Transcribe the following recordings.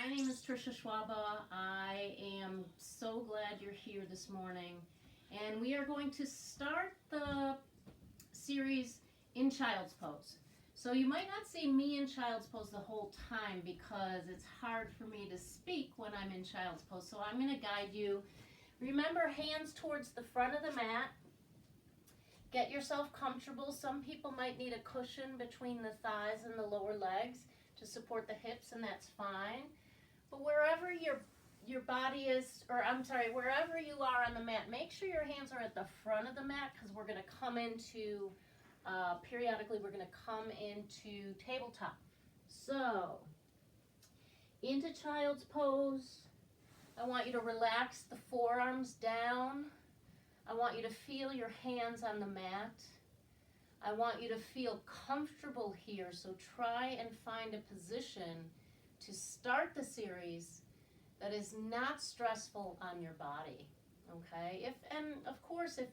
My name is Trisha Schwaba. I am so glad you're here this morning. And we are going to start the series in Child's Pose. So you might not see me in Child's Pose the whole time because it's hard for me to speak when I'm in Child's Pose. So I'm going to guide you. Remember, hands towards the front of the mat. Get yourself comfortable. Some people might need a cushion between the thighs and the lower legs to support the hips, and that's fine. But wherever your body is, wherever you are on the mat, make sure your hands are at the front of the mat because we're going to come into, periodically we're going to come into tabletop. So, into Child's Pose, I want you to relax the forearms down. I want you to feel your hands on the mat. I want you to feel comfortable here, so try and find a position to start the series that is not stressful on your body, okay? And of course, if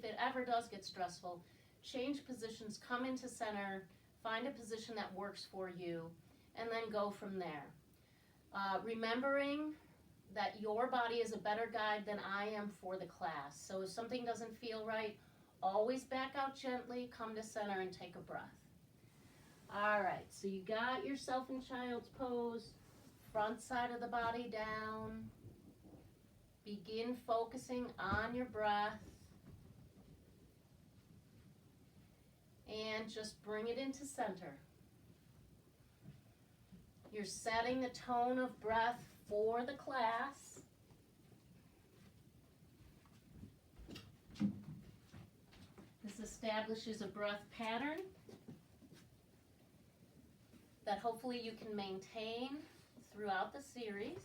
it ever does get stressful, change positions, come into center, find a position that works for you, and then go from there. Remembering that your body is a better guide than I am for the class. So if something doesn't feel right, always back out gently, come to center and take a breath. All right, so you got yourself in Child's Pose, front side of the body down. Begin focusing on your breath. And just bring it into center. You're setting the tone of breath for the class. This establishes a breath pattern that hopefully you can maintain throughout the series.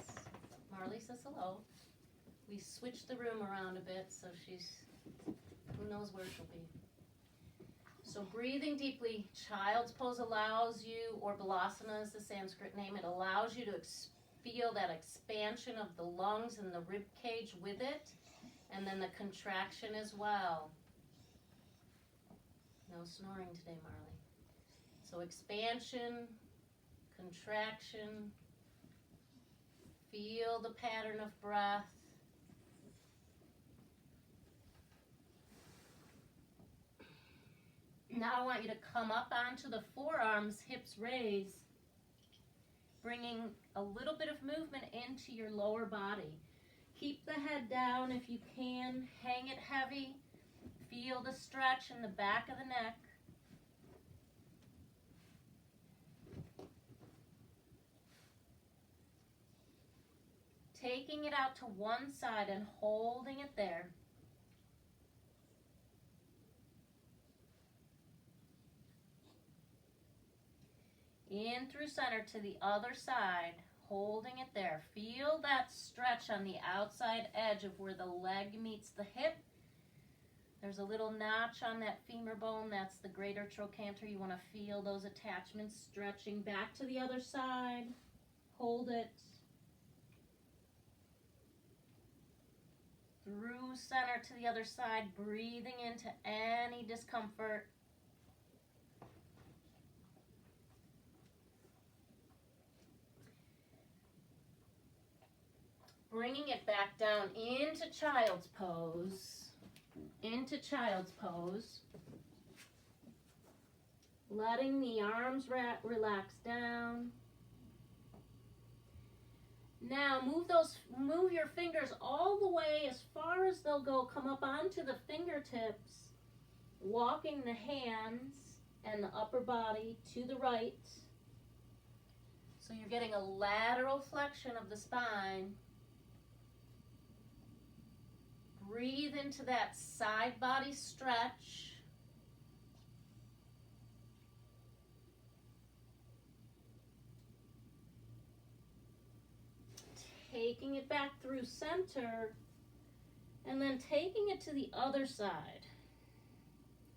Marley says hello. We switched the room around a bit, so who knows where she'll be. So breathing deeply, Child's Pose allows you, or Balasana is the Sanskrit name, it allows you to feel that expansion of the lungs and the rib cage with it, and then the contraction as well. No snoring today, Marley. So expansion, contraction, feel the pattern of breath. Now I want you to come up onto the forearms, hips raised, bringing a little bit of movement into your lower body. Keep the head down if you can, hang it heavy. Feel the stretch in the back of the neck. Taking it out to one side and holding it there. In through center to the other side, holding it there. Feel that stretch on the outside edge of where the leg meets the hip. There's a little notch on that femur bone. That's the greater trochanter. You want to feel those attachments stretching back to the other side. Hold it. Through center to the other side, breathing into any discomfort. Bringing it back down into Child's Pose. Into Child's Pose. Letting the arms relax down. Now move your fingers all the way as far as they'll go. Come up onto the fingertips, walking the hands and the upper body to the right. So you're getting a lateral flexion of the spine. Breathe into that side body stretch. Taking it back through center and then taking it to the other side.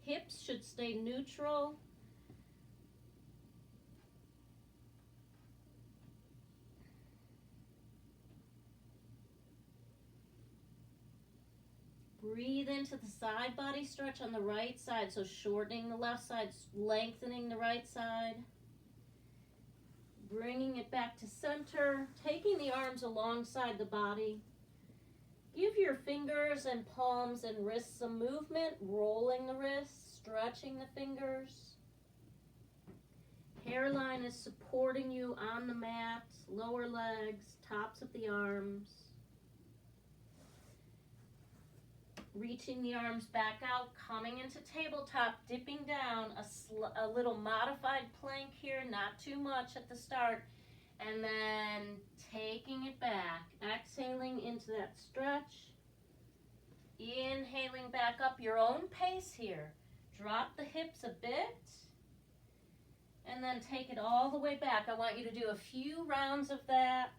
Hips should stay neutral. Breathe into the side body stretch on the right side, so shortening the left side, lengthening the right side. Bringing it back to center, taking the arms alongside the body. Give your fingers and palms and wrists some movement, rolling the wrists, stretching the fingers. Hairline is supporting you on the mat, lower legs, tops of the arms. Reaching the arms back out, coming into tabletop, dipping down, a little modified plank here, not too much at the start, and then taking it back, exhaling into that stretch, inhaling back up, your own pace here. Drop the hips a bit, and then take it all the way back. I want you to do a few rounds of that.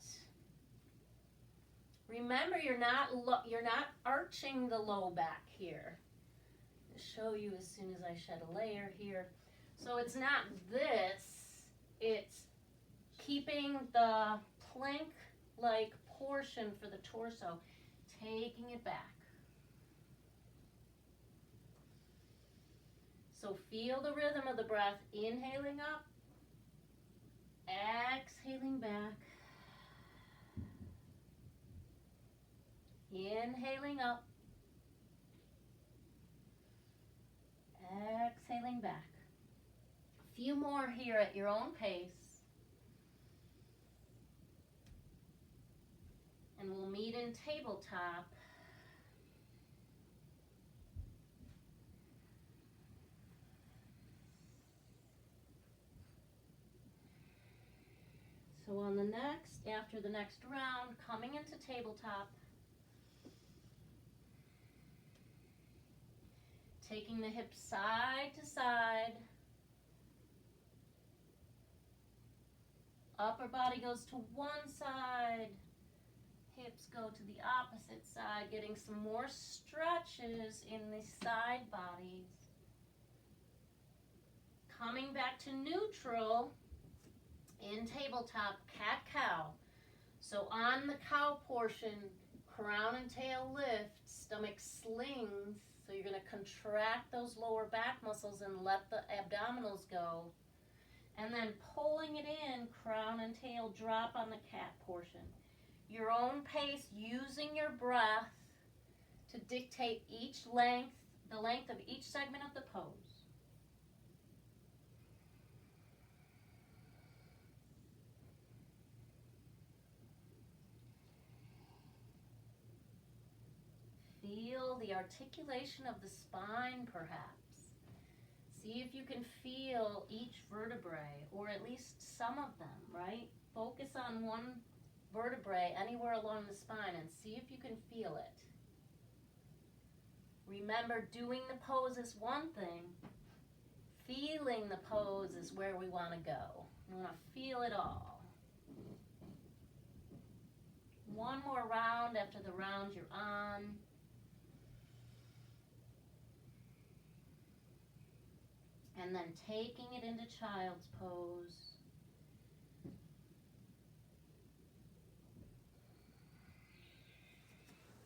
Remember, you're not arching the low back here. I'll show you as soon as I shed a layer here. So it's not this, it's keeping the plank-like portion for the torso, taking it back. So feel the rhythm of the breath, inhaling up, exhaling back. Inhaling up, exhaling back. A few more here at your own pace. And we'll meet in tabletop. So on the next, after the next round, coming into tabletop, taking the hips side to side. Upper body goes to one side. Hips go to the opposite side, getting some more stretches in the side bodies. Coming back to neutral in tabletop, cat-cow. So on the cow portion, crown and tail lift, stomach slings. So you're going to contract those lower back muscles and let the abdominals go. And then pulling it in, crown and tail drop on the cat portion. Your own pace, using your breath to dictate the length of each segment of the pose. Feel the articulation of the spine, perhaps. See if you can feel each vertebrae, or at least some of them, right? Focus on one vertebrae anywhere along the spine and see if you can feel it. Remember, doing the pose is one thing. Feeling the pose is where we want to go. We want to feel it all. One more round after the round you're on. And then taking it into child's pose.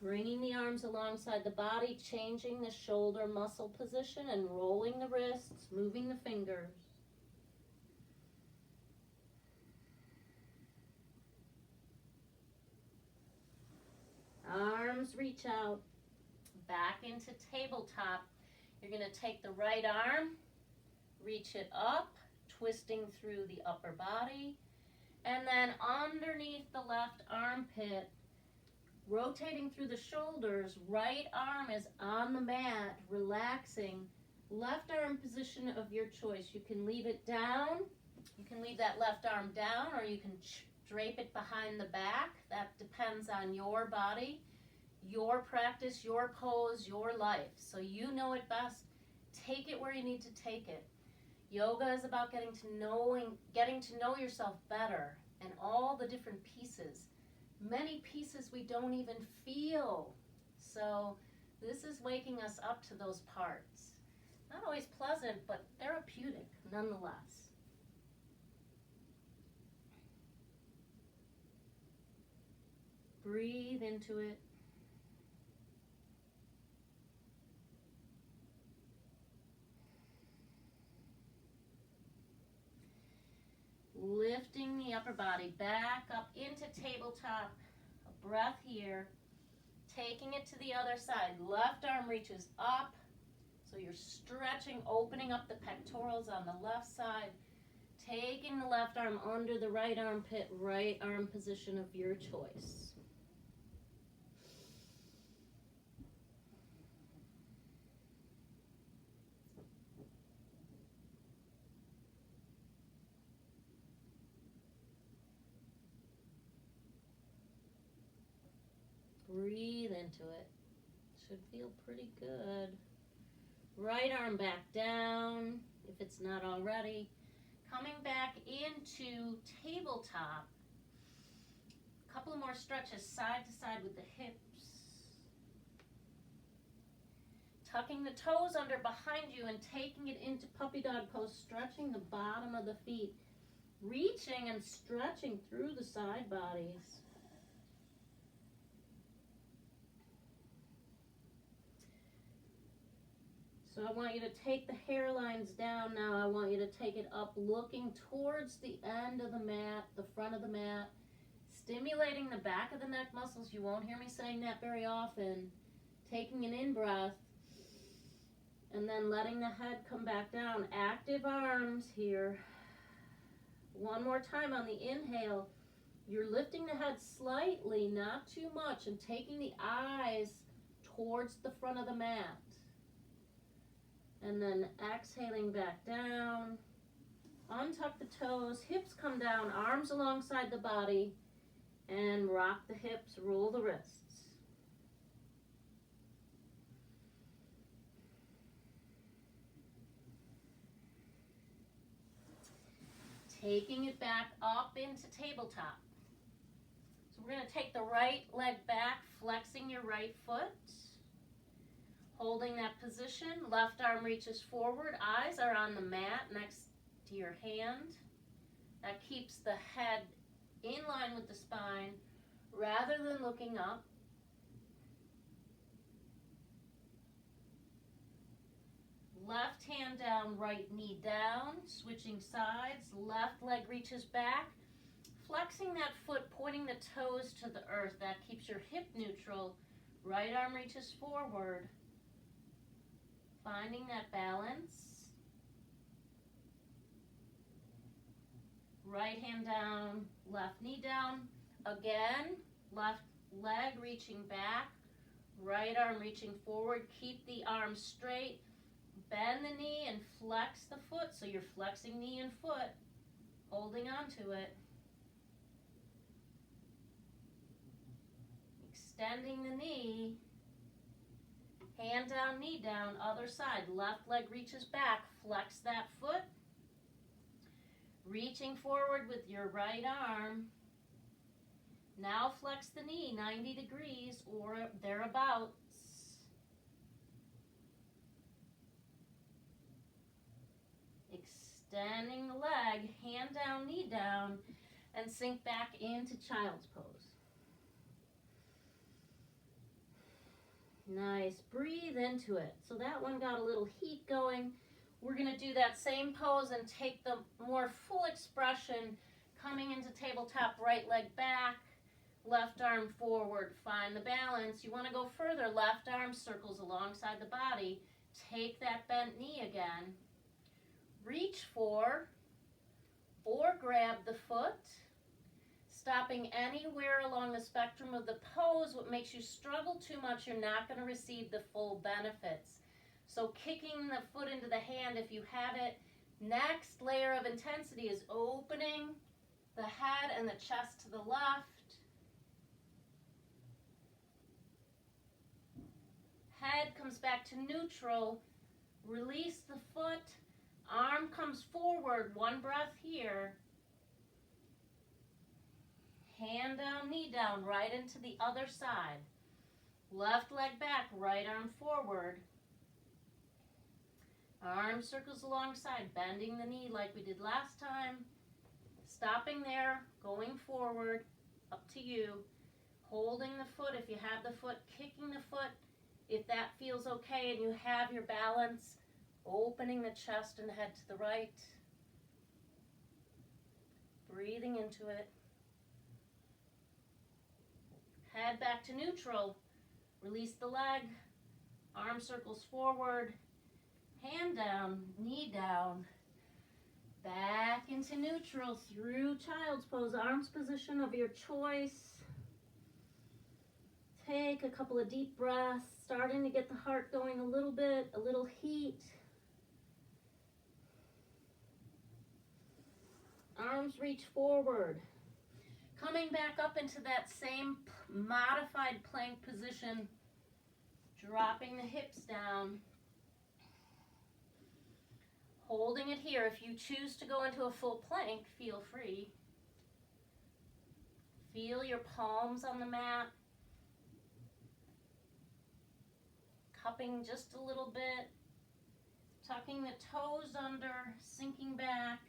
Bringing the arms alongside the body, changing the shoulder muscle position and rolling the wrists, moving the fingers. Arms reach out, back into tabletop. You're going to take the right arm, reach it up, twisting through the upper body, and then underneath the left armpit, rotating through the shoulders, right arm is on the mat, relaxing. Left arm position of your choice. You can leave it down, you can leave that left arm down, or you can drape it behind the back. That depends on your body, your practice, your pose, your life. So you know it best. Take it where you need to take it. Yoga is about getting to know yourself better and all the different pieces. Many pieces we don't even feel. So this is waking us up to those parts. Not always pleasant, but therapeutic nonetheless. Breathe into it. Lifting the upper body back up into tabletop. A breath here. Taking it to the other side. Left arm reaches up. So you're stretching, opening up the pectorals on the left side. Taking the left arm under the right armpit, right arm position of your choice. Breathe into it. Should feel pretty good. Right arm back down, if it's not already. Coming back into tabletop. A couple more stretches side to side with the hips. Tucking the toes under behind you and taking it into puppy dog pose, stretching the bottom of the feet. Reaching and stretching through the side bodies. So I want you to take the hairlines down now. I want you to take it up, looking towards the end of the mat, the front of the mat, stimulating the back of the neck muscles. You won't hear me saying that very often. Taking an in-breath, and then letting the head come back down. Active arms here. One more time on the inhale. You're lifting the head slightly, not too much, and taking the eyes towards the front of the mat. And then exhaling back down. Untuck the toes, hips come down, arms alongside the body, and rock the hips, roll the wrists. Taking it back up into tabletop. So we're going to take the right leg back, flexing your right foot. Holding that position, left arm reaches forward, eyes are on the mat next to your hand. That keeps the head in line with the spine rather than looking up. Left hand down, right knee down, switching sides, left leg reaches back. Flexing that foot, pointing the toes to the earth, that keeps your hip neutral. Right arm reaches forward. Finding that balance. Right hand down, left knee down. Again, left leg reaching back, right arm reaching forward. Keep the arms straight. Bend the knee and flex the foot. So you're flexing knee and foot, holding on to it. Extending the knee. Hand down, knee down, other side. Left leg reaches back. Flex that foot. Reaching forward with your right arm. Now flex the knee 90 degrees or thereabouts. Extending the leg, hand down, knee down, and sink back into child's pose. Nice. Breathe into it. So that one got a little heat going. We're going to do that same pose and take the more full expression, coming into tabletop, right leg back, left arm forward. Find the balance. You want to go further. Left arm circles alongside the body. Take that bent knee again. Reach for or grab the foot. Stopping anywhere along the spectrum of the pose. What makes you struggle too much, you're not going to receive the full benefits. So kicking the foot into the hand if you have it. Next layer of intensity is opening the head and the chest to the left. Head comes back to neutral. Release the foot. Arm comes forward. One breath here. Hand down, knee down, right into the other side. Left leg back, right arm forward. Arm circles alongside, bending the knee like we did last time. Stopping there, going forward, up to you. Holding the foot if you have the foot, kicking the foot if that feels okay and you have your balance. Opening the chest and the head to the right. breathing into it. Head back to neutral. Release the leg. Arm circles forward. Hand down, knee down. Back into neutral through child's pose. Arms position of your choice. Take a couple of deep breaths. Starting to get the heart going a little bit, a little heat. Arms reach forward. Coming back up into that same modified plank position. Dropping the hips down. Holding it here. If you choose to go into a full plank, feel free. Feel your palms on the mat. Cupping just a little bit. Tucking the toes under, sinking back.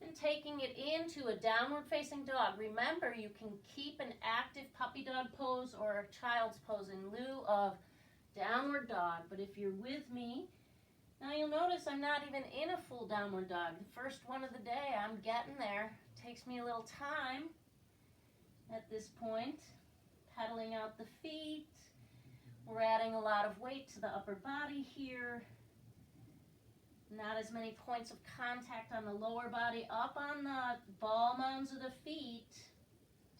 And taking it into a downward facing dog. Remember, you can keep an active puppy dog pose or a child's pose in lieu of downward dog. But if you're with me, now you'll notice I'm not even in a full downward dog. The first one of the day, I'm getting there. Takes me a little time at this point. Pedaling out the feet. We're adding a lot of weight to the upper body here. Not as many points of contact on the lower body. Up on the ball mounds of the feet.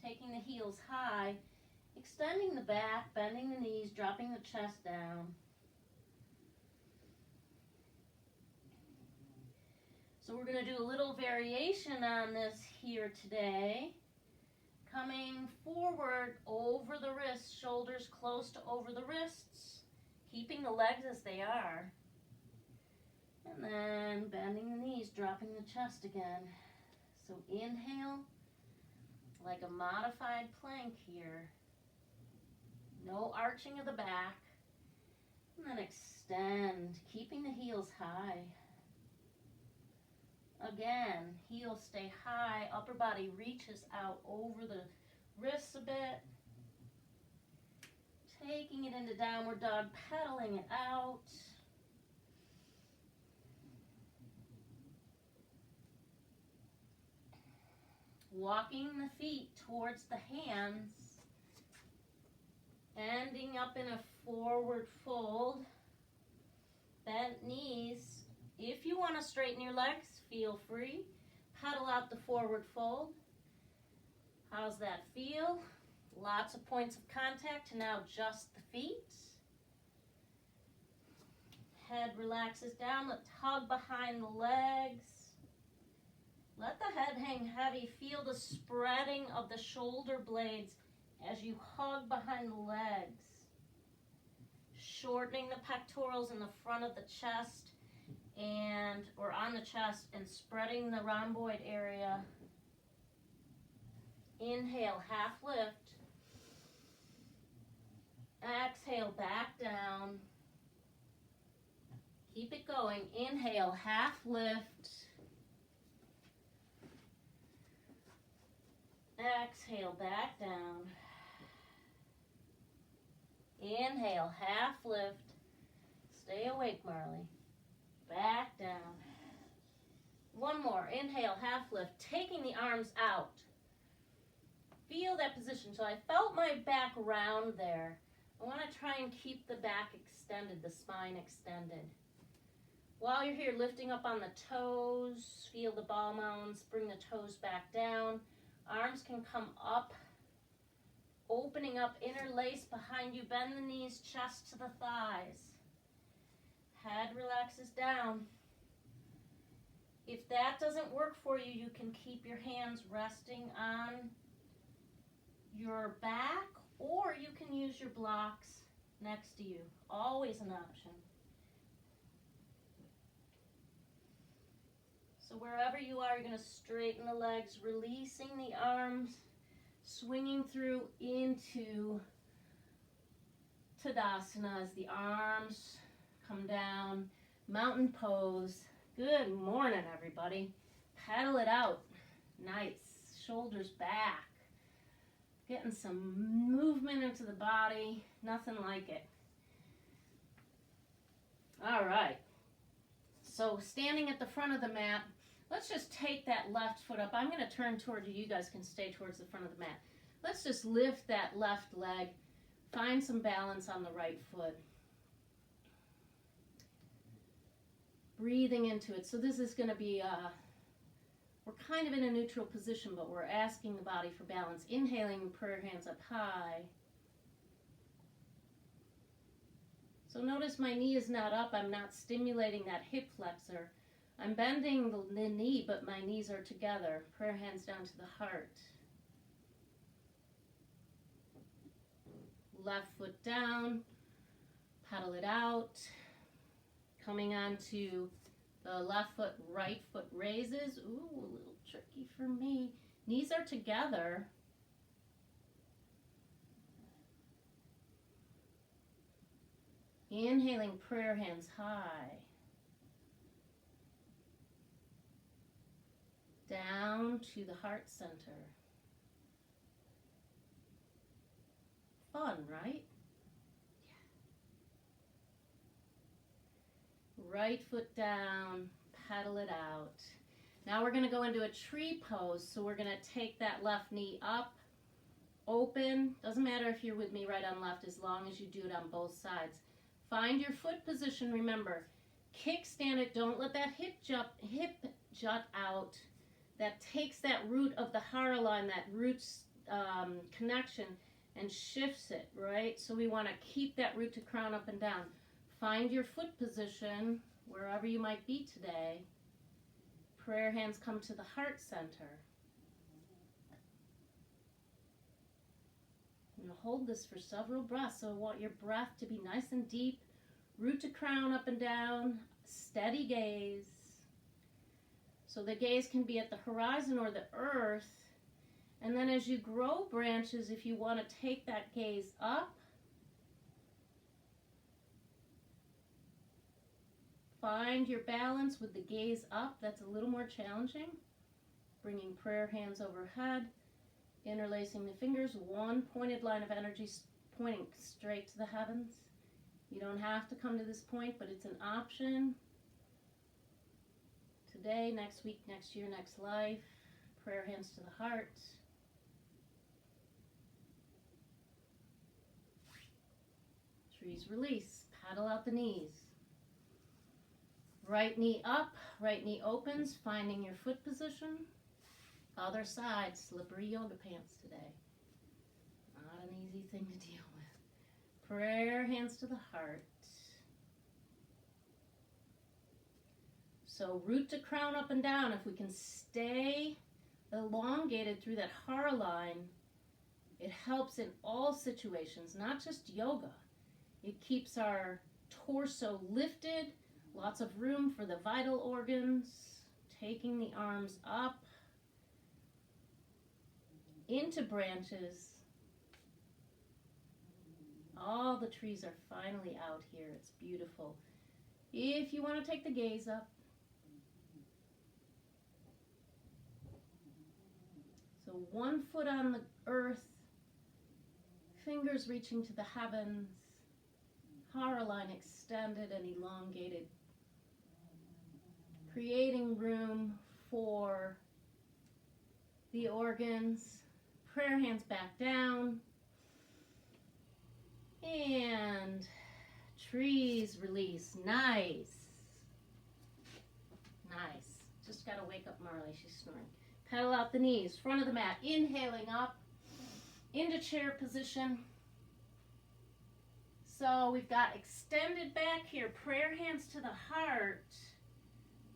Taking the heels high. Extending the back, bending the knees, dropping the chest down. So we're going to do a little variation on this here today. Coming forward over the wrists, shoulders close to over the wrists. Keeping the legs as they are. And then bending the knees, dropping the chest again. So inhale, like a modified plank here. No arching of the back. And then extend, keeping the heels high. Again, heels stay high, upper body reaches out over the wrists a bit. Taking it into downward dog, pedaling it out. Walking the feet towards the hands. Ending up in a forward fold. Bent knees. If you want to straighten your legs, feel free. Pedal out the forward fold. How's that feel? Lots of points of contact to now just the feet. Head relaxes down. Let's hug behind the legs. Let the head hang heavy. Feel the spreading of the shoulder blades as you hug behind the legs. Shortening the pectorals in the front of the chest or on the chest and spreading the rhomboid area. Inhale, half lift. Exhale, back down. Keep it going. Inhale, half lift. Exhale, back down. Inhale, half lift. Stay awake, Marley. Back down. One more. Inhale, half lift. Taking the arms out. Feel that position. So I felt my back round there. I want to try and keep the back extended, the spine extended. While you're here, lifting up on the toes. Feel the ball mounds. Bring the toes back down. Arms can come up, opening up, interlace behind you. Bend the knees, chest to the thighs. Head relaxes down. If that doesn't work for you, you can keep your hands resting on your back, or you can use your blocks next to you. Always an option. So wherever you are, you're going to straighten the legs, releasing the arms, swinging through into Tadasana as the arms come down. Mountain pose. Good morning, everybody. Pedal it out. Nice. Shoulders back. Getting some movement into the body. Nothing like it. All right. So standing at the front of the mat, Let's just take that left foot up. I'm going to turn toward you. You guys can stay towards the front of the mat. Let's just lift that left leg. Find some balance on the right foot. Breathing into it. So this is going to be, we're kind of in a neutral position, but we're asking the body for balance. Inhaling, prayer hands up high. So notice my knee is not up. I'm not stimulating that hip flexor. I'm bending the knee, but my knees are together. Prayer hands down to the heart. Left foot down. Paddle it out. Coming on to the left foot, right foot raises. Ooh, a little tricky for me. Knees are together. Inhaling, prayer hands high. Down to the heart center. Fun, right? Yeah. Right foot down, paddle it out. Now we're going to go into a tree pose. So we're going to take that left knee up, open. Doesn't matter if you're with me right on left, as long as you do it on both sides. Find your foot position. Remember, kickstand it. Don't let that hip jut out. That takes that root of the hara line, that root's connection, and shifts it, right? So we want to keep that root to crown up and down. Find your foot position wherever you might be today. Prayer hands come to the heart center. And hold this for several breaths. So I want your breath to be nice and deep. Root to crown up and down. Steady gaze. So the gaze can be at the horizon or the earth. And then as you grow branches, if you want to take that gaze up, find your balance with the gaze up. That's a little more challenging. Bringing prayer hands overhead. Interlacing the fingers, one pointed line of energy pointing straight to the heavens. You don't have to come to this point, but it's an option. Today, next week, next year, next life. Prayer hands to the heart. Trees release. Paddle out the knees. Right knee up, right knee opens, finding your foot position. Other side, slippery yoga pants today. Not an easy thing to deal with. Prayer hands to the heart. So root to crown up and down. If we can stay elongated through that hara line, it helps in all situations, not just yoga. It keeps our torso lifted, lots of room for the vital organs, taking the arms up into branches. All the trees are finally out here. It's beautiful. If you want to take the gaze up, so one foot on the earth, fingers reaching to the heavens, hara line extended and elongated, creating room for the organs. Prayer hands back down. And trees release. Nice. Nice. Just got to wake up Marley. She's snoring. Pedal out the knees. Front of the mat. Inhaling up into chair position. So we've got extended back here. Prayer hands to the heart.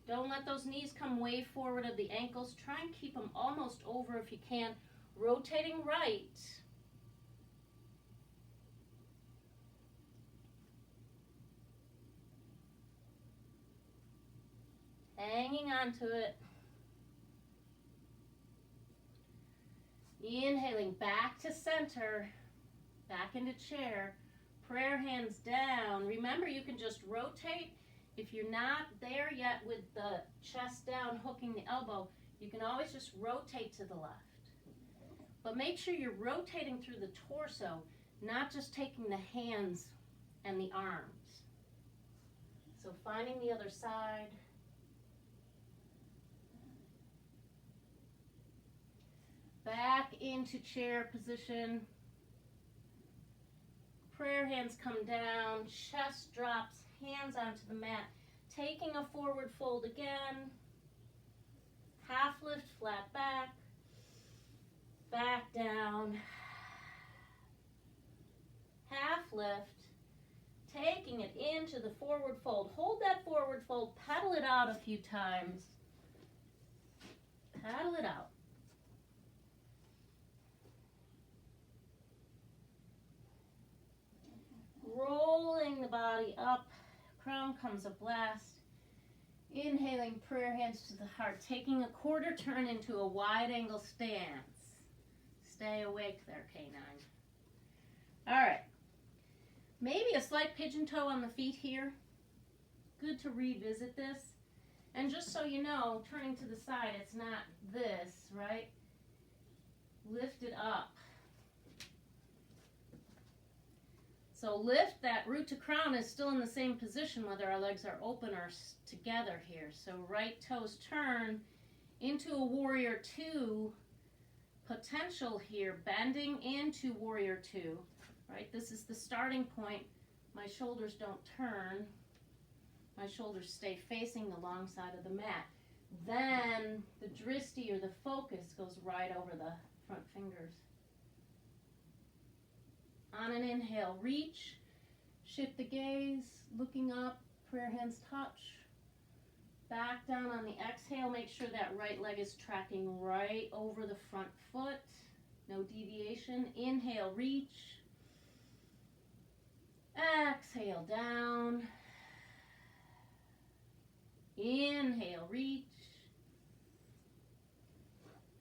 Don't let those knees come way forward of the ankles. Try and keep them almost over if you can. Rotating right. Hanging on to it. Inhaling back to center. Back into chair. Prayer hands down. Remember, you can just rotate. If you're not there yet with the chest down, hooking the elbow, you can always just rotate to the left. But make sure you're rotating through the torso, not just taking the hands and the arms. So finding the other side. into chair position. Prayer hands come down, chest drops, hands onto the mat. Taking a forward fold again. Half lift, flat back. Back down. Half lift. Taking it into the forward fold. Hold that forward fold. Pedal it out a few times. Paddle it out. Rolling the body up. Crown comes a blast. Inhaling, prayer hands to the heart. Taking a quarter turn into a wide angle stance. Stay awake there, canine. All right. Maybe a slight pigeon toe on the feet here. Good to revisit this. And just so you know, turning to the side, it's not this, right? Lift it up. So lift, that root to crown is still in the same position whether our legs are open or together here. So right toes turn into a warrior two potential here, bending into warrior two, right? This is the starting point. My shoulders don't turn. My shoulders stay facing the long side of the mat. Then the drishti, or the focus, goes right over the front fingers. On an inhale, reach, shift the gaze, looking up, prayer hands touch. Back down on the exhale, make sure that right leg is tracking right over the front foot. No deviation. Inhale, reach. Exhale, down. Inhale, reach.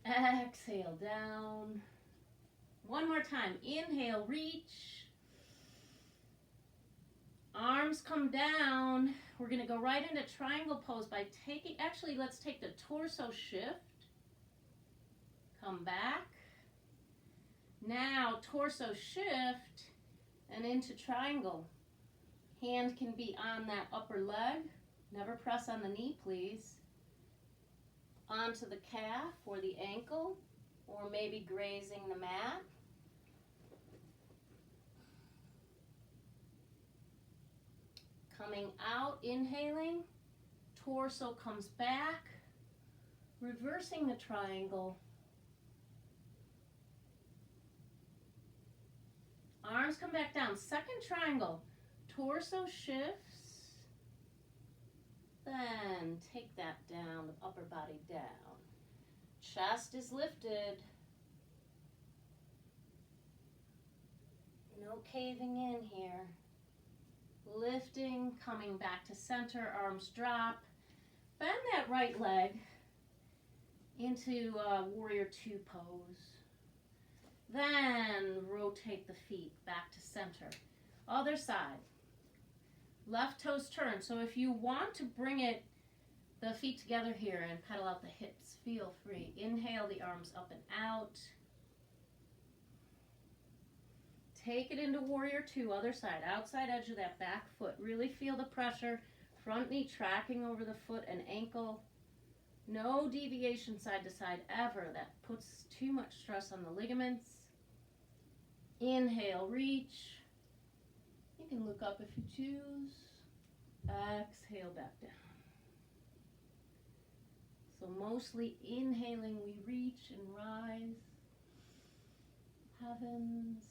Exhale, down. One more time. Inhale, reach. Arms come down. We're going to go right into triangle pose by taking, actually let's take the torso shift. Come back. Now torso shift and into triangle. Hand can be on that upper leg. Never press on the knee, please. Onto the calf or the ankle, or maybe grazing the mat. Coming out, inhaling, torso comes back, reversing the triangle. Arms come back down, second triangle, torso shifts, then take that down, the upper body down. Chest is lifted. No caving in here. Lifting, coming back to center, arms drop. Bend that right leg into warrior two pose. Then rotate the feet back to center. Other side. Left toes turn. So if you want to bring it, the feet together here and pedal out the hips, feel free. Inhale the arms up and out. Take it into warrior two, other side, outside edge of that back foot. Really feel the pressure. Front knee tracking over the foot and ankle. No deviation side to side ever. That puts too much stress on the ligaments. Inhale, reach. You can look up if you choose. Exhale, back down. So mostly inhaling, we reach and rise. Heavens.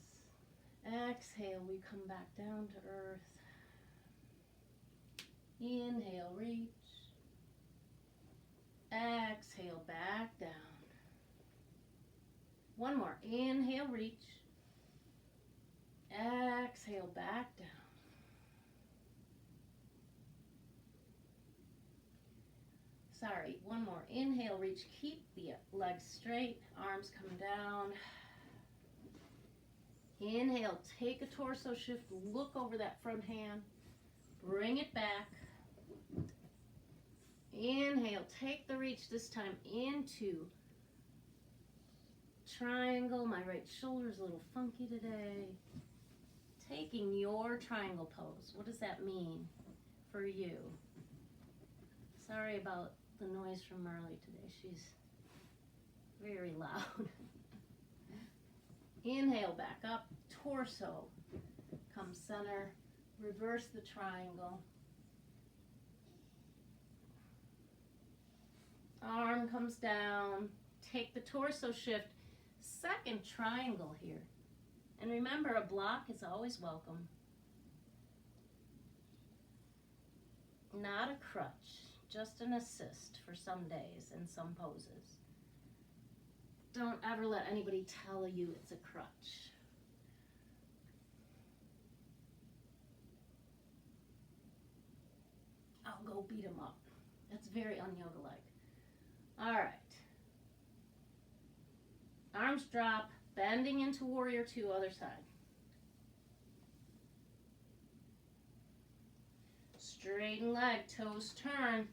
Exhale, we come back down to earth. Inhale, reach. Exhale, back down. One more. Inhale, reach. Exhale, back down. Sorry, one more. Inhale, reach. Keep the legs straight. Arms come down. Inhale, take a torso shift, look over that front hand, bring it back. Inhale, take the reach this time into triangle. My right shoulder's a little funky today. Taking your triangle pose. What does that mean for you? Sorry about the noise from Marley today. She's very loud. Inhale, back up, torso, come center, reverse the triangle. Arm comes down, take the torso shift, second triangle here. And remember, a block is always welcome. Not a crutch, just an assist for some days and some poses. Don't ever let anybody tell you it's a crutch. I'll go beat him up. That's very un-yoga-like. All right. Arms drop, bending into warrior two, other side. Straighten leg, toes turn,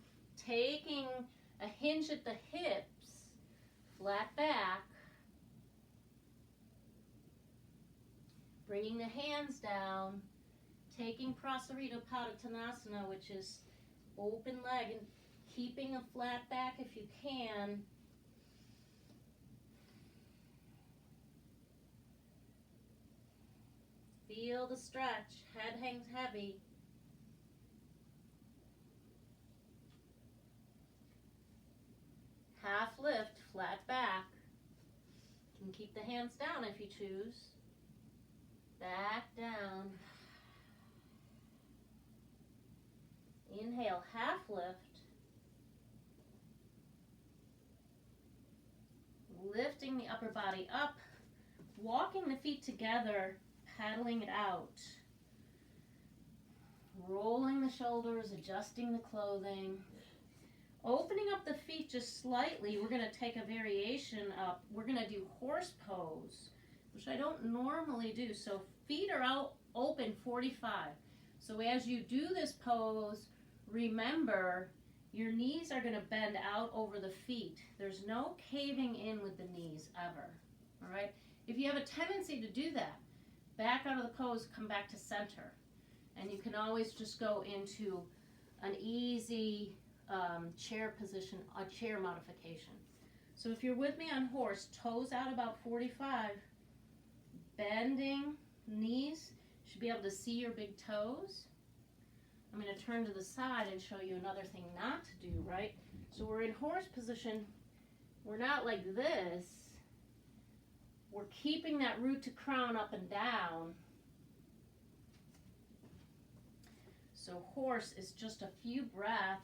taking a hinge at the hips, flat back. Bringing the hands down, taking Prasarita Padottanasana, which is open leg, and keeping a flat back if you can. Feel the stretch, head hangs heavy. Half lift, flat back. You can keep the hands down if you choose. Back down. Inhale, half lift. Lifting the upper body up, walking the feet together, paddling it out. Rolling the shoulders, adjusting the clothing. Opening up the feet just slightly, we're going to take a variation up. We're going to do horse pose, which I don't normally do. So feet are out open 45. So as you do this pose, remember your knees are going to bend out over the feet. There's no caving in with the knees ever. All right? If you have a tendency to do that, back out of the pose, come back to center. And you can always just go into an easy chair position, a chair modification. So if you're with me on horse, toes out about 45, bending knees, should be able to see your big toes. I'm going to turn to the side and show you another thing not to do, right? So we're in horse position. We're not like this. We're keeping that root to crown up and down. So horse is just a few breaths.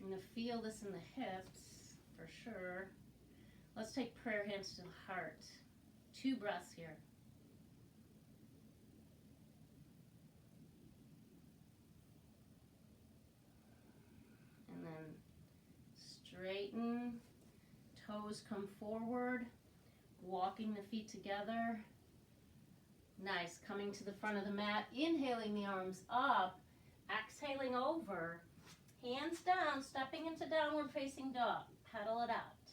I'm going to feel this in the hips for sure. Let's take prayer hands to the heart. 2 breaths here. And then straighten, toes come forward, walking the feet together. Nice, coming to the front of the mat, inhaling the arms up, exhaling over, hands down, stepping into downward facing dog. Pedal it out.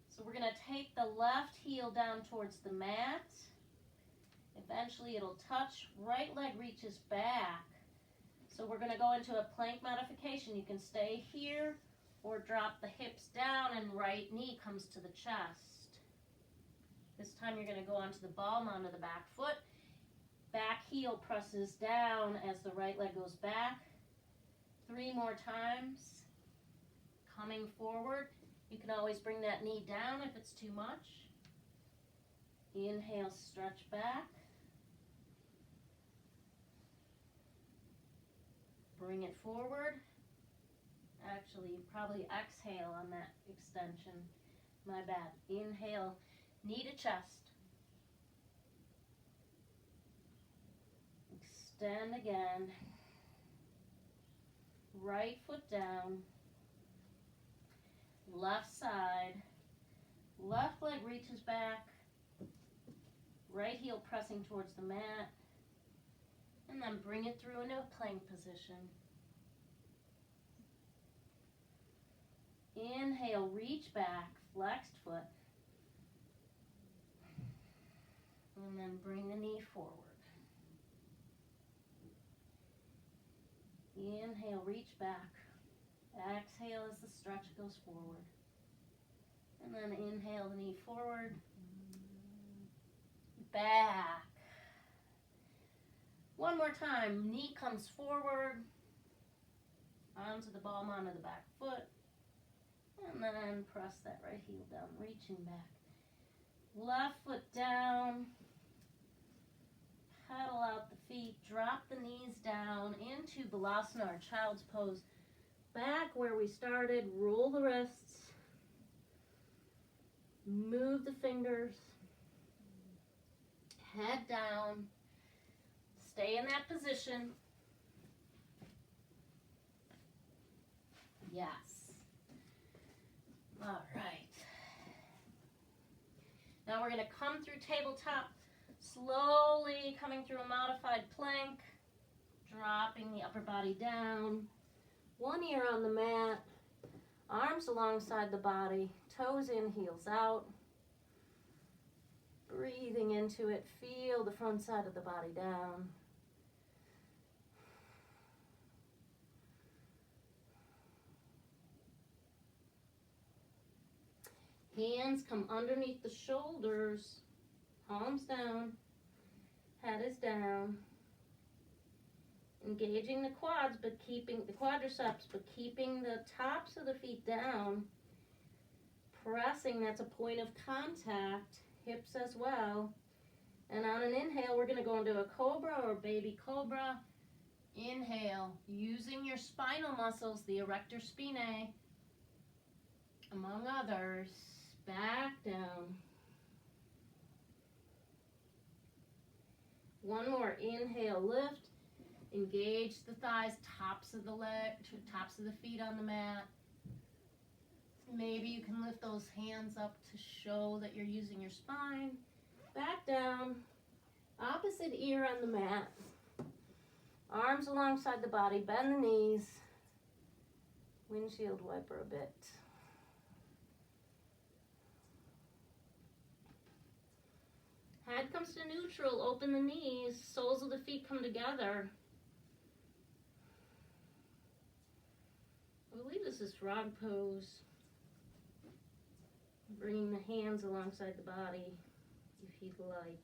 So we're going to take the left heel down towards the mat. Eventually it'll touch, right leg reaches back. So we're going to go into a plank modification. You can stay here or drop the hips down and right knee comes to the chest. This time you're going to go onto the ball mound of the back foot. Back heel presses down as the right leg goes back. 3 more times. Coming forward. You can always bring that knee down if it's too much. Inhale, stretch back. Bring it forward. Actually, you probably exhale on that extension. My bad. Inhale, knee to chest. Extend again. Right foot down. Left side. Left leg reaches back. Right heel pressing towards the mat. And then bring it through into a plank position. Inhale, reach back, flexed foot. And then bring the knee forward. Inhale, reach back. Exhale as the stretch goes forward. And then inhale the knee forward. Back. One more time. Knee comes forward. Onto the ball, onto the back foot. And then press that right heel down, reaching back. Left foot down. Pedal out the feet. Drop the knees down into Balasana, or child's pose. Back where we started. Roll the wrists. Move the fingers. Head down. Stay in that position. Yes. All right. Now we're going to come through tabletop, slowly coming through a modified plank, dropping the upper body down. One ear on the mat, arms alongside the body, toes in, heels out. Breathing into it, feel the front side of the body down. Hands come underneath the shoulders, palms down, head is down. Engaging the quads, but keeping the quadriceps, but keeping the tops of the feet down. Pressing, that's a point of contact, hips as well. And on an inhale, we're going to go into a cobra or baby cobra. Inhale, using your spinal muscles, the erector spinae, among others. Back down. One more. Inhale, lift. Engage the thighs, tops of the feet on the mat. Maybe you can lift those hands up to show that you're using your spine. Back down. Opposite ear on the mat. Arms alongside the body. Bend the knees. Windshield wiper a bit. Head comes to neutral, open the knees, soles of the feet come together. I believe this is frog pose. Bringing the hands alongside the body, if you'd like.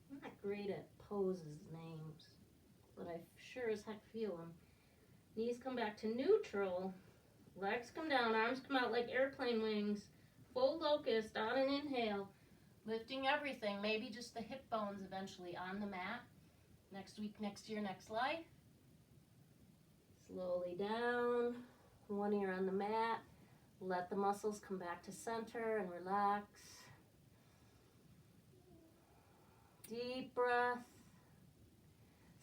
I'm not great at poses names, but I sure as heck feel them. Knees come back to neutral. Legs come down, arms come out like airplane wings. Full locust on an inhale. Lifting everything, maybe just the hip bones eventually on the mat. Next week, next year, next life. Slowly down. One ear on the mat. Let the muscles come back to center and relax. Deep breath.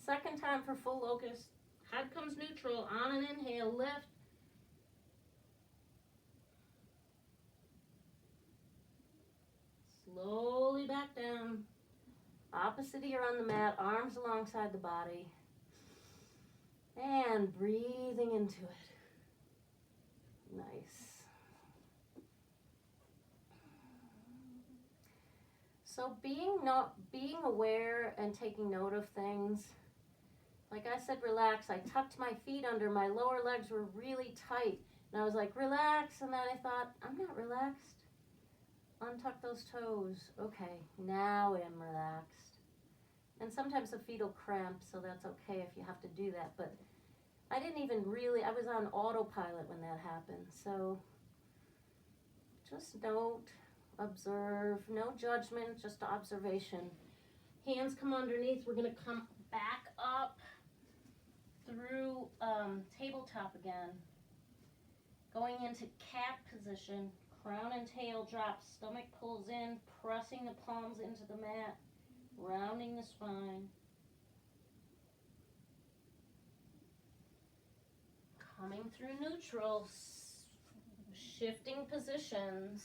Second time for full locust. Head comes neutral. On an inhale, lift. Slowly back down. Opposite ear on the mat, arms alongside the body. And breathing into it. Nice. So being aware and taking note of things. Like I said, relax. I tucked my feet under. My lower legs were really tight. And I was like, relax. And then I thought, I'm not relaxed. Untuck those toes. Okay, now I'm relaxed. And sometimes the feet will cramp, so that's okay if you have to do that. But I I was on autopilot when that happened. So just note, observe, no judgment, just observation. Hands come underneath. We're going to come back up through tabletop again. Going into cat position. Crown and tail drops, stomach pulls in, pressing the palms into the mat, rounding the spine. Coming through neutral, shifting positions.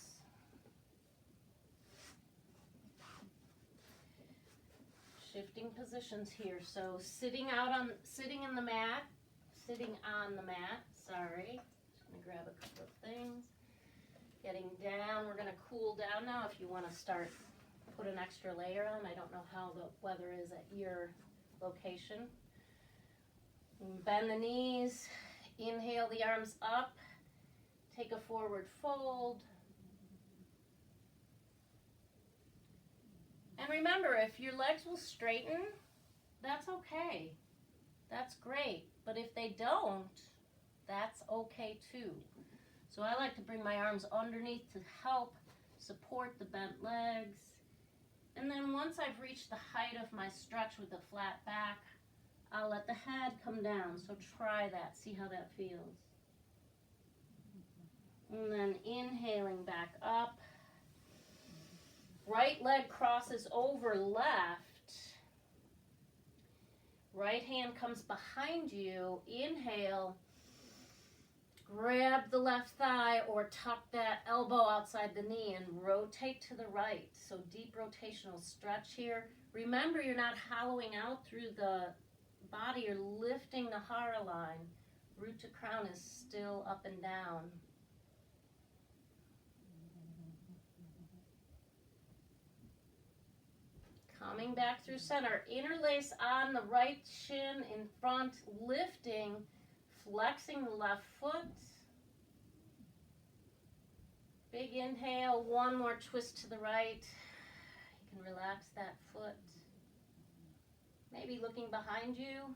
Shifting positions here. So sitting on the mat, sorry. Just gonna grab a couple of things. Getting down, we're going to cool down now if you want to start put an extra layer on. I don't know how the weather is at your location. Bend the knees, inhale the arms up, take a forward fold. And remember, if your legs will straighten, that's okay. That's great. But if they don't, that's okay too. So I like to bring my arms underneath to help support the bent legs. And then once I've reached the height of my stretch with the flat back, I'll let the head come down. So try that. See how that feels. And then inhaling back up. Right leg crosses over left. Right hand comes behind you. Inhale. Grab the left thigh or tuck that elbow outside the knee and rotate to the right. So deep rotational stretch here. Remember, you're not hollowing out through the body. You're lifting the hara line. Root to crown is still up and down. Coming back through center. Interlace on the right shin in front, lifting, flexing the left foot. Big inhale, one more twist to the right. You can relax that foot. Maybe looking behind you.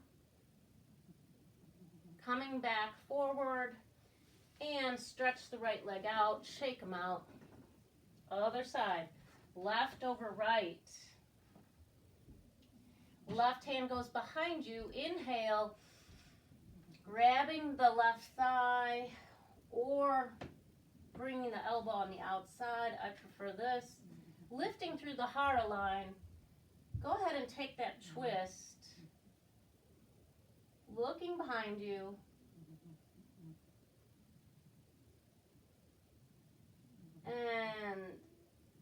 Coming back forward and stretch the right leg out, shake them out. Other side, left over right. Left hand goes behind you. Inhale, grabbing the left thigh or bringing the elbow on the outside. I prefer this. Lifting through the hara line. Go ahead and take that twist. Looking behind you. And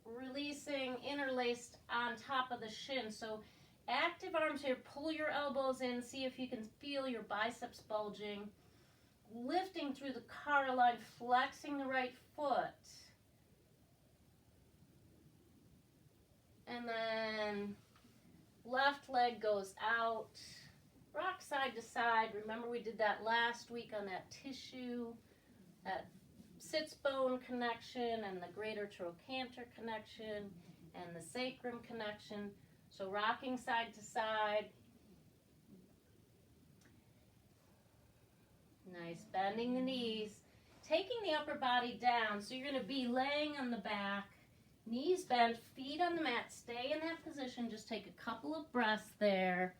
releasing, interlaced on top of the shin. So active arms here. Pull your elbows in. See if you can feel your biceps bulging. Lifting through the hara line, flexing the right foot. And then left leg goes out. Rock side to side. Remember we did that last week on that tissue, that sits bone connection and the greater trochanter connection and the sacrum connection. So rocking side to side. Nice, bending the knees. Taking the upper body down. So you're going to be laying on the back. Knees bent, feet on the mat. Stay in that position. Just take a couple of breaths there.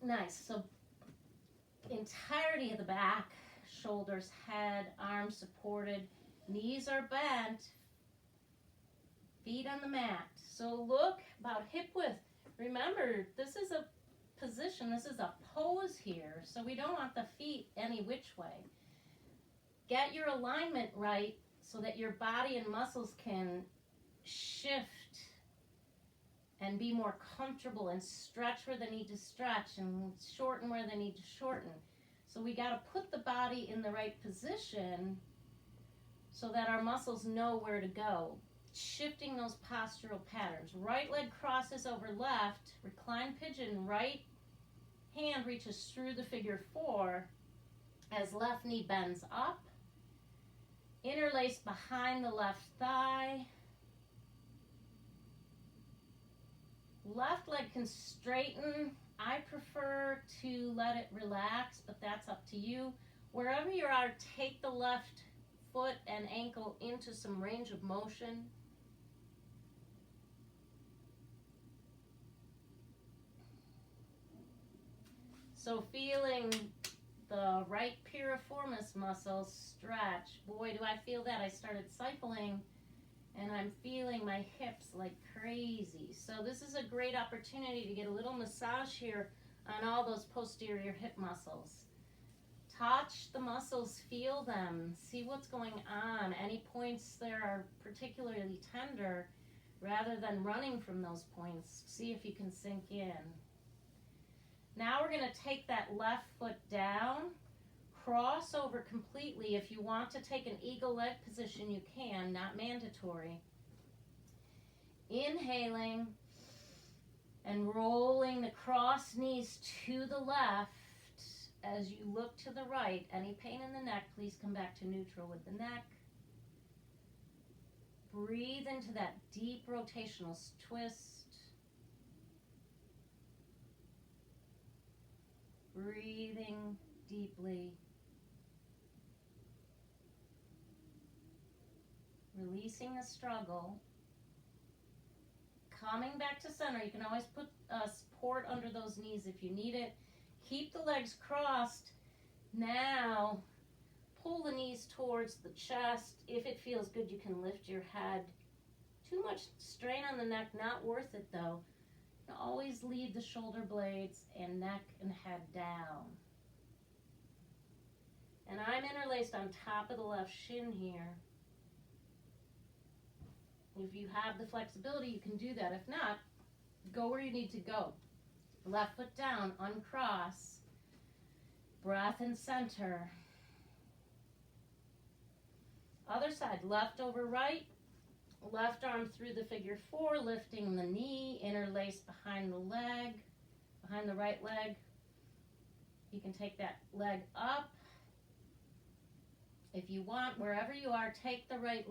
Nice. So entirety of the back, shoulders, head, arms supported. Knees are bent. Feet on the mat. So look about hip width. Remember, this is a position, this is a pose here. So we don't want the feet any which way. Get your alignment right so that your body and muscles can shift and be more comfortable and stretch where they need to stretch and shorten where they need to shorten. So we got to put the body in the right position so that our muscles know where to go. Shifting those postural patterns. Right leg crosses over left, recline pigeon, right hand reaches through the figure four as left knee bends up. Interlace behind the left thigh. Left leg can straighten. I prefer to let it relax, but that's up to you. Wherever you are, take the left foot and ankle into some range of motion. So feeling the right piriformis muscles stretch. Boy, do I feel that. I started cycling and I'm feeling my hips like crazy. So this is a great opportunity to get a little massage here on all those posterior hip muscles. Touch the muscles, feel them, see what's going on. Any points there are particularly tender, rather than running from those points, see if you can sink in. Now we're going to take that left foot down, cross over completely. If you want to take an eagle leg position, you can, not mandatory. Inhaling and rolling the cross knees to the left as you look to the right. Any pain in the neck, please come back to neutral with the neck. Breathe into that deep rotational twist. Breathing deeply. Releasing the struggle. Coming back to center. You can always put support under those knees if you need it. Keep the legs crossed. Now, pull the knees towards the chest. If it feels good, you can lift your head. Too much strain on the neck, not worth it though. Always leave the shoulder blades and neck and head down. And I'm interlaced on top of the left shin here. If you have the flexibility, you can do that. If not, go where you need to go. Left foot down, uncross. Breath in center. Other side, left over right. Left arm through the figure four, lifting the knee, interlaced behind the leg, behind the right leg. You can take that leg up. If you want, wherever you are, take the right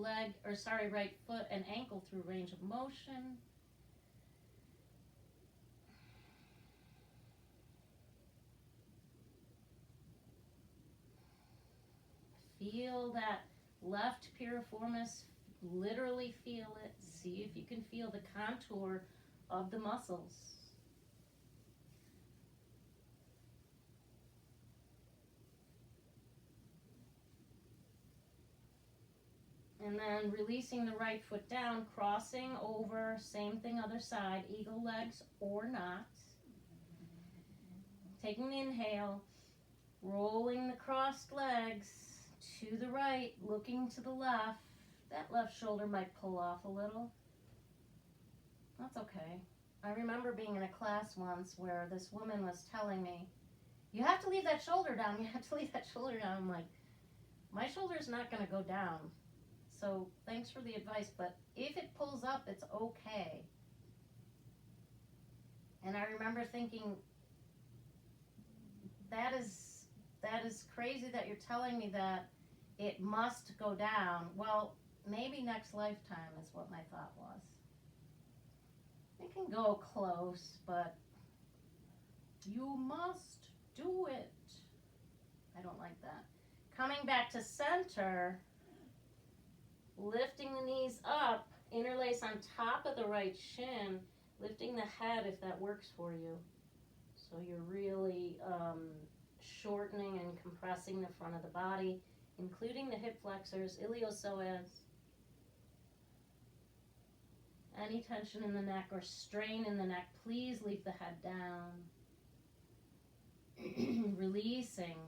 foot and ankle through range of motion. Feel that left piriformis. Literally feel it. See if you can feel the contour of the muscles. And then releasing the right foot down, crossing over, same thing other side, eagle legs or not. Taking an inhale, rolling the crossed legs to the right, looking to the left. That left shoulder might pull off a little. That's okay. I remember being in a class once where this woman was telling me, you have to leave that shoulder down, you have to leave that shoulder down. I'm like, my shoulder's not going to go down. So thanks for the advice, but if it pulls up, it's okay. And I remember thinking, that is crazy that you're telling me that it must go down. Well, maybe next lifetime is what my thought was. It can go close, but you must do it. I don't like that. Coming back to center, lifting the knees up, interlace on top of the right shin, lifting the head if that works for you. So you're really shortening and compressing the front of the body, including the hip flexors, iliopsoas. Any tension in the neck or strain in the neck, please leave the head down. Releasing,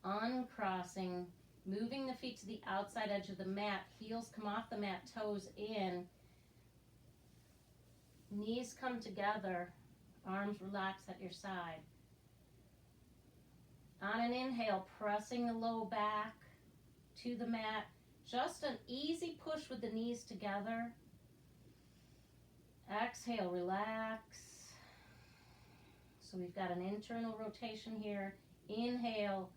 uncrossing, moving the feet to the outside edge of the mat, heels come off the mat, toes in, knees come together, arms relax at your side. On an inhale, pressing the low back to the mat, just an easy push with the knees together. Exhale, relax. So we've got an internal rotation here. Inhale,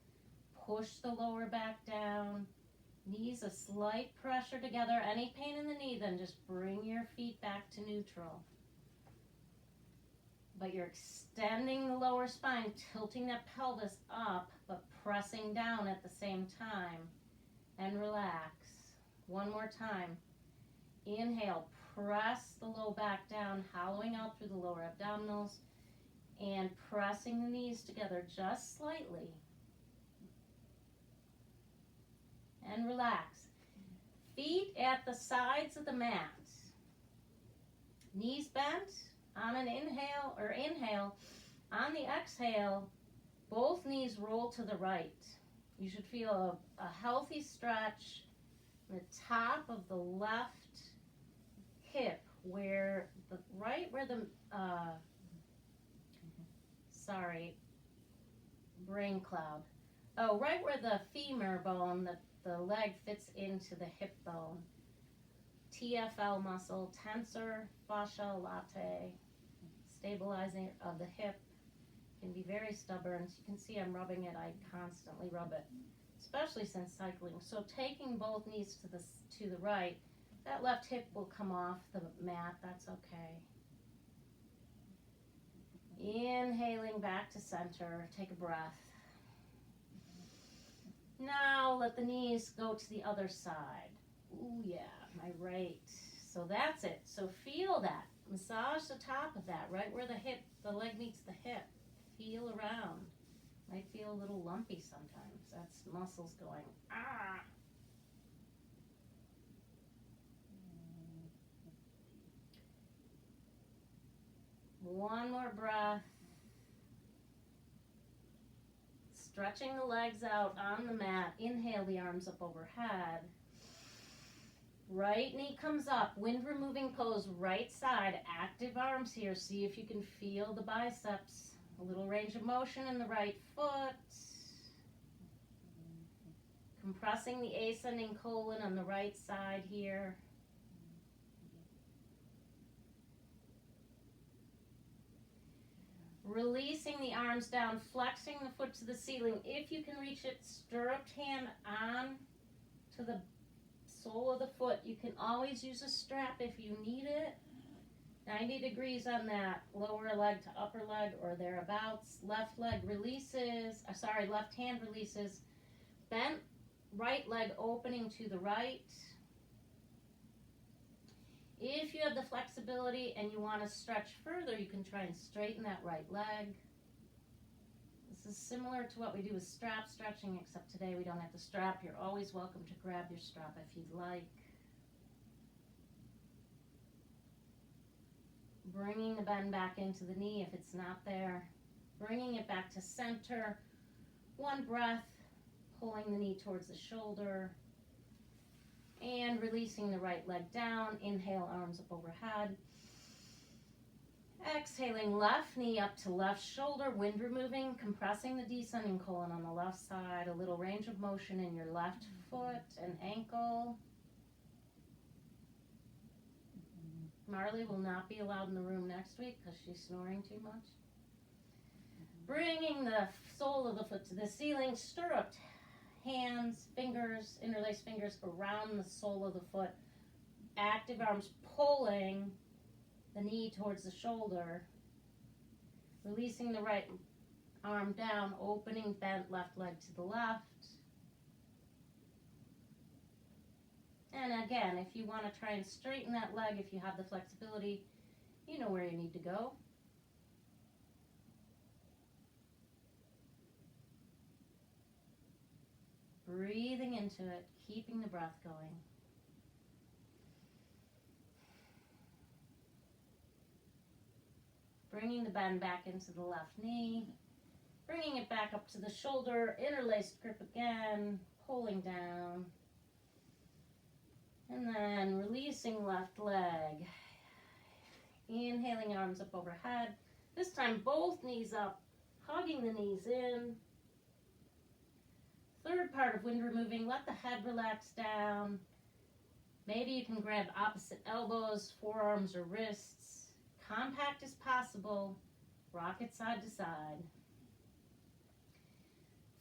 push the lower back down. Knees a slight pressure together. Any pain in the knee, then just bring your feet back to neutral. But you're extending the lower spine, tilting that pelvis up, but pressing down at the same time. And relax. One more time. Inhale, press the low back down, hollowing out through the lower abdominals, and pressing the knees together just slightly. And relax. Feet at the sides of the mat. Knees bent on an inhale. On the exhale, both knees roll to the right. You should feel a healthy stretch in the top of the left hip, where brain cloud. Oh, right where the femur bone, the leg fits into the hip bone. TFL muscle, tensor fascia latae, stabilizing of the hip, can be very stubborn. As you can see, I'm rubbing it. I constantly rub it, especially since cycling. So taking both knees to the right, that left hip will come off the mat. That's okay. Inhaling back to center. Take a breath. Now let the knees go to the other side. Ooh, yeah, my right. So that's it. So feel that. Massage the top of that, right where the leg meets the hip. Feel around. Might feel a little lumpy sometimes. That's muscles going, ah. One more breath. Stretching the legs out on the mat. Inhale the arms up overhead. Right knee comes up. Wind removing pose, right side. Active arms here. See if you can feel the biceps. A little range of motion in the right foot. Compressing the ascending colon on the right side here. Releasing the arms down, flexing the foot to the ceiling. If you can reach it, stirruped hand on to the sole of the foot. You can always use a strap if you need it. 90 degrees on that lower leg to upper leg or thereabouts. Left hand releases. Bent right leg opening to the right. If you have the flexibility and you want to stretch further, you can try and straighten that right leg. This is similar to what we do with strap stretching, except today we don't have the strap. You're always welcome to grab your strap if you'd like. Bringing the bend back into the knee if it's not there. Bringing it back to center. One breath, pulling the knee towards the shoulder. And releasing the right leg down. Inhale, arms up overhead. Exhaling, left knee up to left shoulder, wind removing, compressing the descending colon on the left side. A little range of motion in your left foot and ankle. Marley will not be allowed in the room next week because she's snoring too much. Bringing the sole of the foot to the ceiling, stirruped hands, fingers, interlaced fingers around the sole of the foot. Active arms pulling the knee towards the shoulder. Releasing the right arm down, opening bent left leg to the left. And again, if you want to try and straighten that leg, if you have the flexibility, you know where you need to go. Breathing into it, keeping the breath going. Bringing the bend back into the left knee. Bringing it back up to the shoulder, interlaced grip again, pulling down. And then releasing left leg. Inhaling, arms up overhead. This time both knees up, hugging the knees in. Third part of wind removing, let the head relax down. Maybe you can grab opposite elbows, forearms or wrists. Compact as possible. Rock it side to side.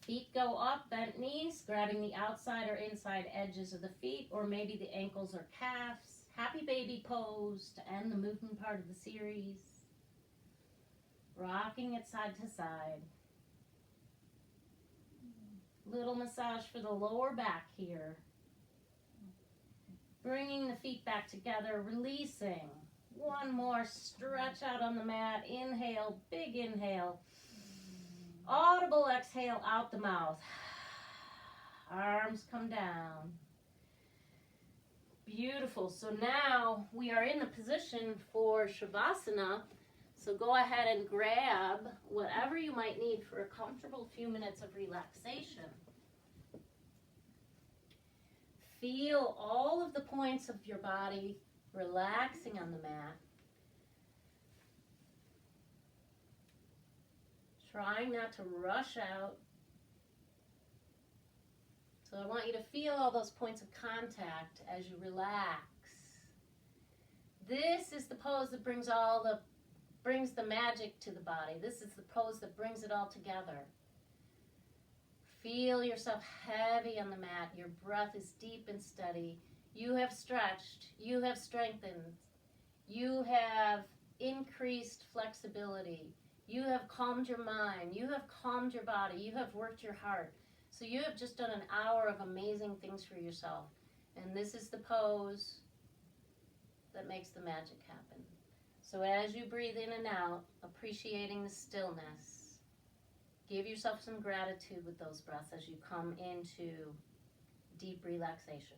Feet go up, bent knees, grabbing the outside or inside edges of the feet, or maybe the ankles or calves. Happy baby pose to end the movement part of the series. Rocking it side to side. Little massage for the lower back here. Bringing the feet back together, releasing. One more, stretch out on the mat. Inhale, big inhale. Audible exhale out the mouth. Arms come down. Beautiful. So now we are in the position for Shavasana. So go ahead and grab whatever you might need for a comfortable few minutes of relaxation. Feel all of the points of your body relaxing on the mat. trying not to rush out. So I want you to feel all those points of contact as you relax. This is the pose that brings the magic to the body. This is the pose that brings it all together. Feel yourself heavy on the mat. Your breath is deep and steady. You have stretched. You have strengthened. You have increased flexibility. You have calmed your mind. You have calmed your body. You have worked your heart. So you have just done an hour of amazing things for yourself. And this is the pose that makes the magic happen. So as you breathe in and out, appreciating the stillness, give yourself some gratitude with those breaths as you come into deep relaxation.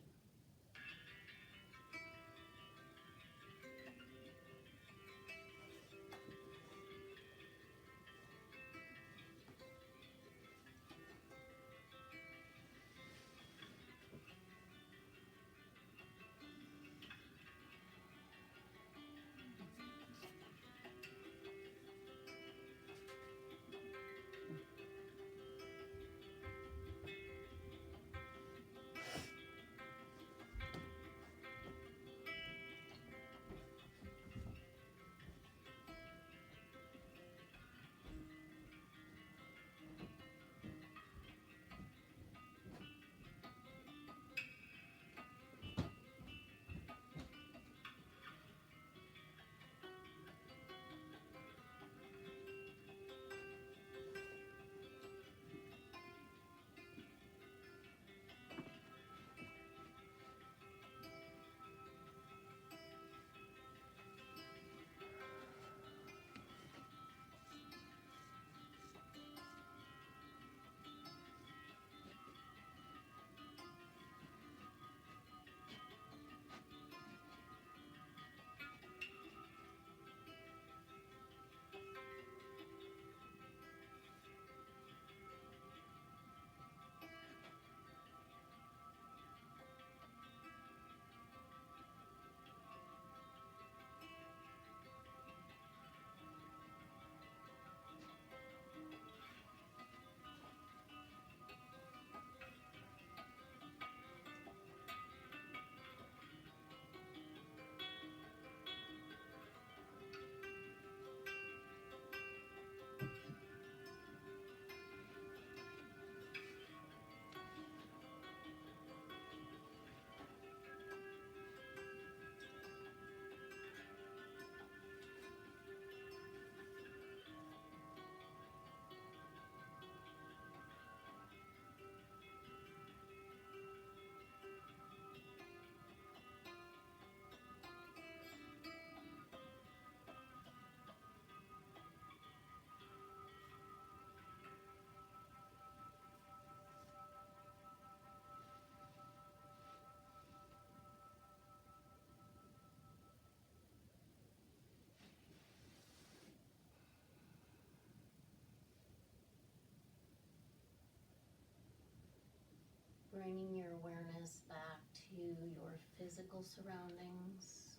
Bringing your awareness back to your physical surroundings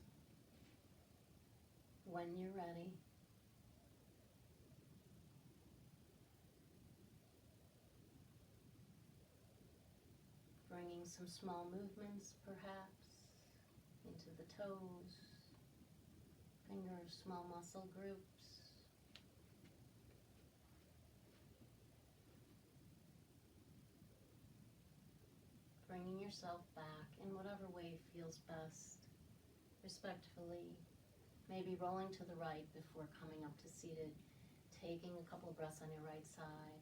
when you're ready. Bringing some small movements, perhaps, into the toes, fingers, small muscle groups. Bringing yourself back in whatever way feels best, respectfully, maybe rolling to the right before coming up to seated, taking a couple breaths on your right side.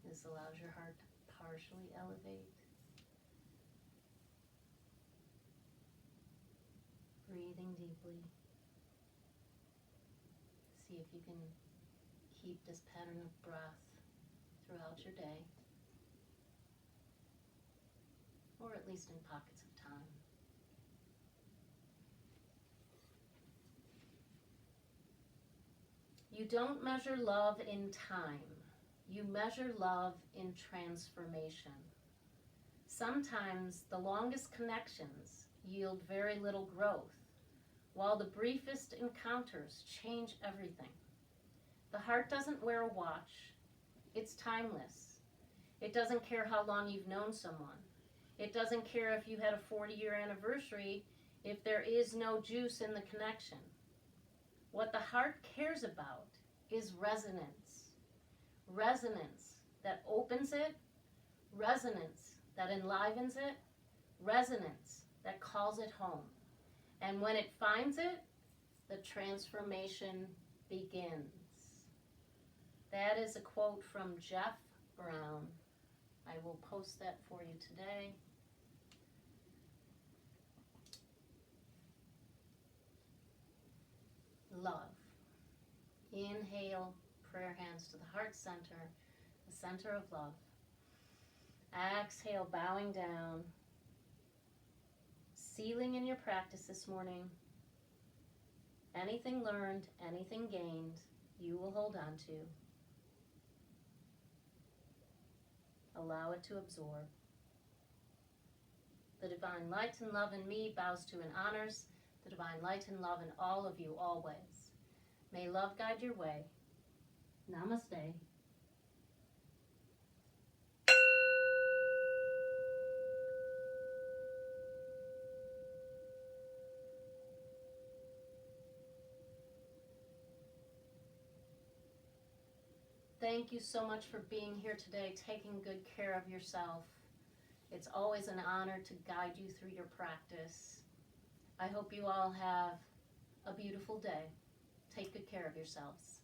This allows your heart to partially elevate. Breathing deeply. See if you can keep this pattern of breath throughout your day, or at least in pockets of time. You don't measure love in time. You measure love in transformation. Sometimes the longest connections yield very little growth, while the briefest encounters change everything. The heart doesn't wear a watch. It's timeless. It doesn't care how long you've known someone. It doesn't care if you had a 40-year anniversary if there is no juice in the connection. What the heart cares about is resonance. Resonance that opens it, resonance that enlivens it, resonance that calls it home. And when it finds it, the transformation begins. That is a quote from Jeff Brown. I will post that for you today. Love. Inhale, prayer hands to the heart center, the center of love. Exhale, bowing down. Sealing in your practice this morning. Anything learned, anything gained, you will hold on to. Allow it to absorb. The divine light and love in me bows to and honors the divine light and love in all of you always. May love guide your way. Namaste. Thank you so much for being here today, taking good care of yourself. It's always an honor to guide you through your practice. I hope you all have a beautiful day. Take good care of yourselves.